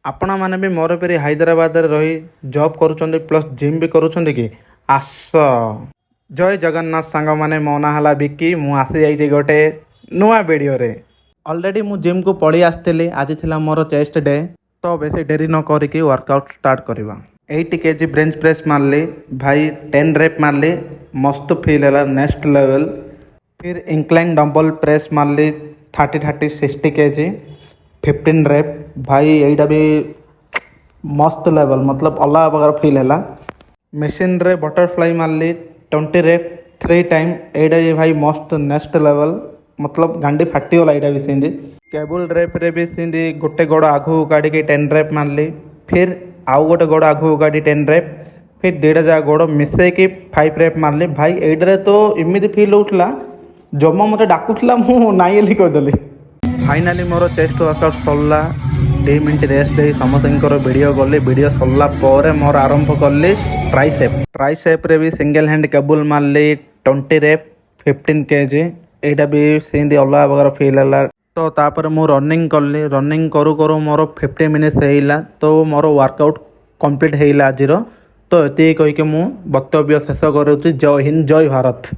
ଆପଣମାନେ ବି ମୋର ପରି ହାଇଦ୍ରାବାଦରେ ରହି ଜବ୍ କରୁଛନ୍ତି ପ୍ଲସ୍ ଜିମ୍ ବି କରୁଛନ୍ତି କି? ଆସ। ଜୟ ଜଗନ୍ନାଥ ସାଙ୍ଗମାନେ, ମୋ ନାଁ ହେଲା ବିକି। ମୁଁ ଆସିଯାଇଛି ଗୋଟେ ନୂଆ ଭିଡ଼ିଓରେ। ଅଲରେଡ଼ି ମୁଁ ଜିମ୍କୁ ପଳେଇ ଆସିଥିଲି। ଆଜି ଥିଲା ମୋର ଚେଷ୍ଟ ଡେ, ତ ବେଶୀ ଡେରି ନ କରିକି ୱାର୍କଆଉଟ୍ ଷ୍ଟାର୍ଟ କରିବା। 80 kg ବେଞ୍ଚ ପ୍ରେସ୍ ମାରିଲି ଭାଇ, 10 ରେପ୍ ମାରିଲି, ମସ୍ତ ଫିଲ୍ ହେଲା, ନେକ୍ସଟ ଲେଭେଲ। फिर इंक्लाइन डंबल प्रेस मारली 30 60 kg 15 रेप भाई, यहीटा भी मस्त लेवल, मतलब अलग प्रकार फील है। मेसीन रे बटरफ्लाई मारली 20 रेप 3 टाइम, यहीटा भी भाई मस्त नेक्स्ट लेवल, मतलब गांडी फाटीगला। यहाँ भी सेमती केबल रेप रे भी सेमती गोटे गोड़ आगू गाड़ी 10 रेप मारली, फिर आउ गोटे गोड़ आगू गाड़ी 10 रेप, फिर दुईटा जगह गोड़ मिसेकी 5 रेप मारली भाई। एइडरे तो इमिति फील होउथला जमा मत डाकुला, मु नाई एली कहीदेली। फाइनाली मोर चेस्ट वर्कआउट सरला। 2 मिनट रेस्ट दे समस्त वीडियो गली। वीडियो सरला पर मोर आरंभ कली ट्राइसेप। ट्राइसेप रे भी सिंगल हैंड केबल मारली 20 रेप 15 kg, एटा भी सेमती अलग प्रकार फील है। तो तापर मु रनिंग कली। रनिंग करू करू मोर 50 मिनिट्स होइला, तो मोर वर्कआउट कंप्लीट होइला आज। तो ये कहीकि मु वक्तव्य शेष करूँ। जय हिंद, जय भारत।